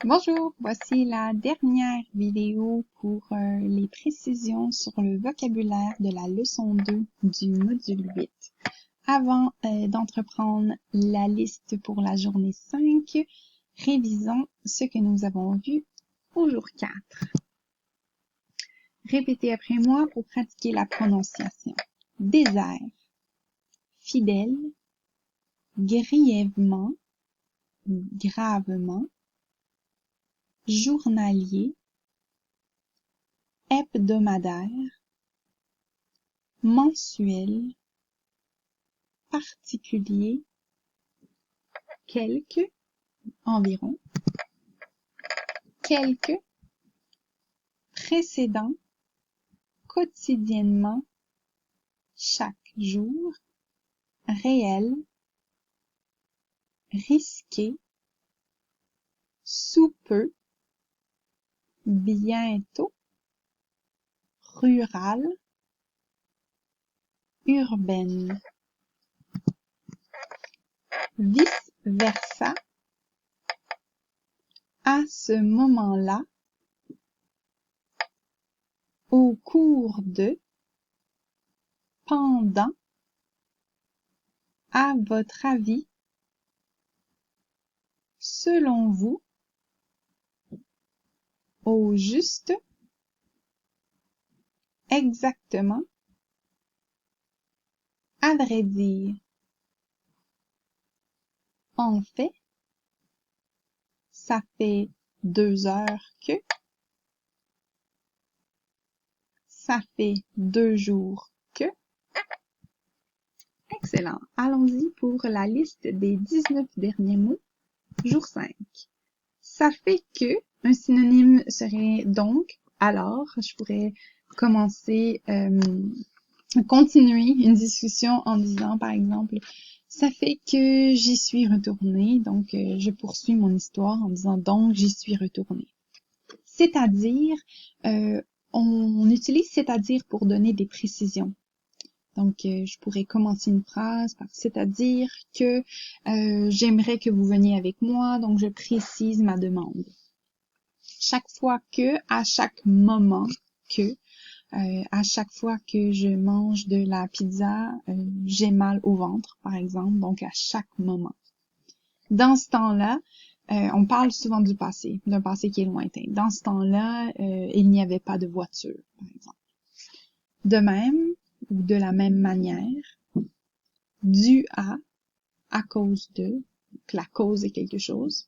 Bonjour, voici la dernière vidéo pour les précisions sur le vocabulaire de la leçon 2 du module 8. Avant d'entreprendre la liste pour la journée 5, révisons ce que nous avons vu au jour 4. Répétez après moi pour pratiquer la prononciation. Désert, fidèle, grièvement, gravement, journalier, hebdomadaire, mensuel, particulier, quelques, environ, quelques, précédent, quotidiennement, chaque jour, réel, risqué, sous peu, bientôt, rural, urbaine, vice-versa, à ce moment-là, au cours de, pendant, à votre avis, selon vous, au juste, exactement, à vrai dire. En fait, ça fait 2 heures que, ça fait 2 jours que. Excellent. Allons-y pour la liste des 19 derniers mots, jour 5. Ça fait que, un synonyme serait donc, alors, je pourrais commencer, continuer une discussion en disant, par exemple, ça fait que j'y suis retournée, donc je poursuis mon histoire en disant donc j'y suis retournée. C'est-à-dire, on utilise c'est-à-dire pour donner des précisions. Donc, je pourrais commencer une phrase par c'est-à-dire que j'aimerais que vous veniez avec moi, donc je précise ma demande. Chaque fois que, à chaque moment que, à chaque fois que je mange de la pizza, j'ai mal au ventre, par exemple, donc à chaque moment. Dans ce temps-là, on parle souvent du passé, d'un passé qui est lointain. Dans ce temps-là, il n'y avait pas de voiture, par exemple. De même, ou de la même manière, dû à cause de, donc la cause est quelque chose.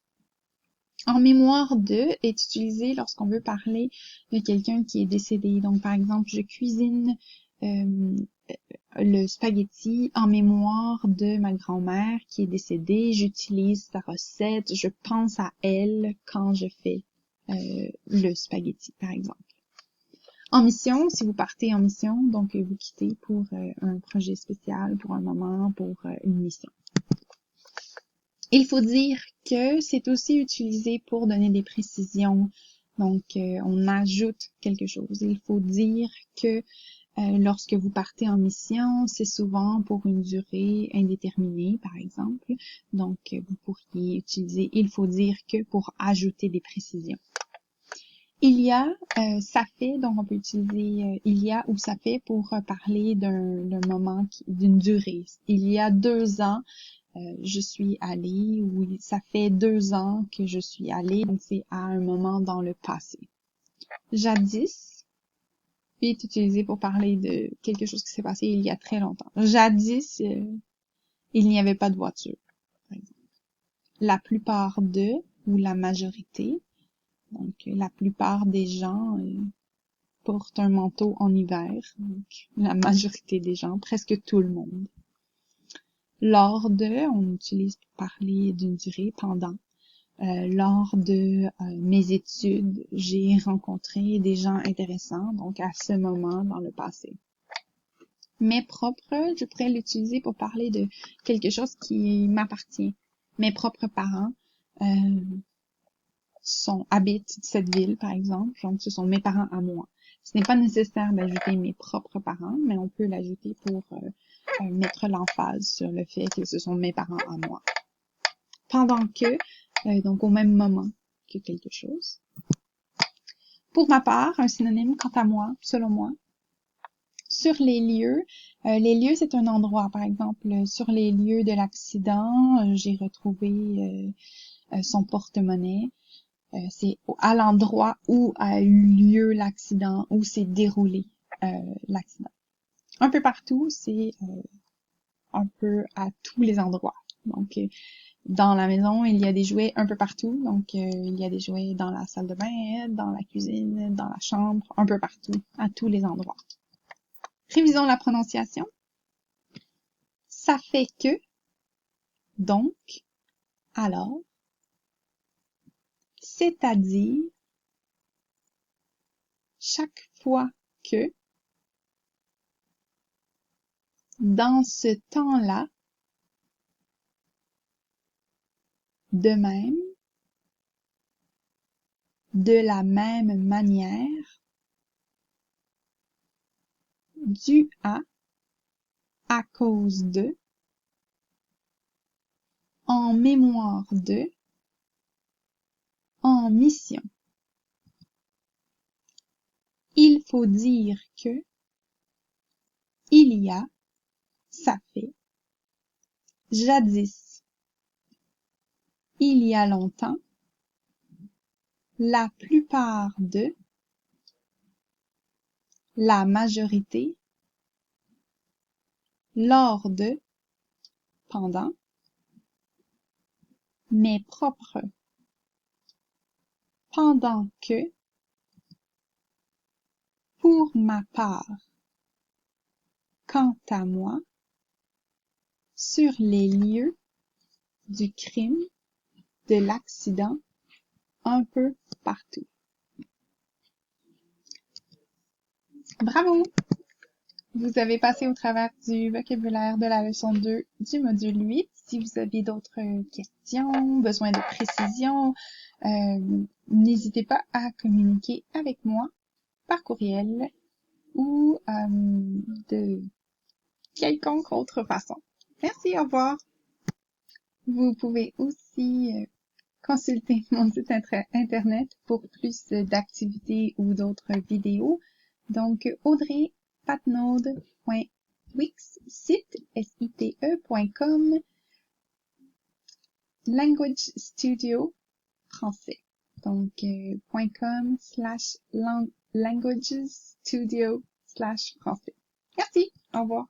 En mémoire de est utilisé lorsqu'on veut parler de quelqu'un qui est décédé. Donc, par exemple, je cuisine le spaghetti en mémoire de ma grand-mère qui est décédée. J'utilise sa recette. Je pense à elle quand je fais le spaghetti, par exemple. En mission, si vous partez en mission, donc vous quittez pour un projet spécial, pour un moment, pour une mission. Il faut dire que c'est aussi utilisé pour donner des précisions. Donc, on ajoute quelque chose. Il faut dire que lorsque vous partez en mission, c'est souvent pour une durée indéterminée, par exemple. Donc, vous pourriez utiliser « il faut dire que » pour ajouter des précisions. Il y a, ça fait, donc on peut utiliser il y a ou ça fait pour parler d'un moment, d'une durée. Il y a 2 ans, je suis allée, ou ça fait 2 ans que je suis allée, donc c'est à un moment dans le passé. Jadis est utilisé pour parler de quelque chose qui s'est passé il y a très longtemps. Jadis, il n'y avait pas de voiture, par exemple. La plupart de, ou la majorité, donc la plupart des gens portent un manteau en hiver, donc la majorité des gens, presque tout le monde. Lors de, on utilise pour parler d'une durée, pendant. Lors de mes études, j'ai rencontré des gens intéressants, donc à ce moment dans le passé. Mes propres, je pourrais l'utiliser pour parler de quelque chose qui m'appartient. Mes propres parents habitent cette ville, par exemple, donc ce sont mes parents à moi. Ce n'est pas nécessaire d'ajouter mes propres parents, mais on peut l'ajouter pour mettre l'emphase sur le fait que ce sont mes parents à moi. Pendant que, donc au même moment que quelque chose. Pour ma part, un synonyme, quant à moi, selon moi, sur les lieux c'est un endroit. Par exemple, sur les lieux de l'accident, j'ai retrouvé son porte-monnaie. C'est à l'endroit où a eu lieu l'accident, où s'est déroulé l'accident. Un peu partout, c'est un peu à tous les endroits. Donc, dans la maison, il y a des jouets un peu partout. Donc, il y a des jouets dans la salle de bain, dans la cuisine, dans la chambre, un peu partout, à tous les endroits. Révisons la prononciation. Ça fait que, donc, alors, c'est-à-dire, chaque fois que, dans ce temps-là, de même, de la même manière, dû à cause de, en mémoire de, en mission. Il faut dire que, il y a, ça fait, jadis, il y a longtemps, la plupart de, la majorité, lors de, pendant, mais propre, pendant que, pour ma part, quant à moi, sur les lieux du crime, de l'accident, un peu partout. Bravo! Vous avez passé au travers du vocabulaire de la leçon 2 du module 8. Si vous avez d'autres questions, besoin de précision, n'hésitez pas à communiquer avec moi par courriel ou de quelconque autre façon. Merci, au revoir. Vous pouvez aussi consulter mon site internet pour plus d'activités ou d'autres vidéos. Donc, audrey.patnaud.wixsite.com Language Studio français. Donc, .com/languagestudio/français. Merci, au revoir.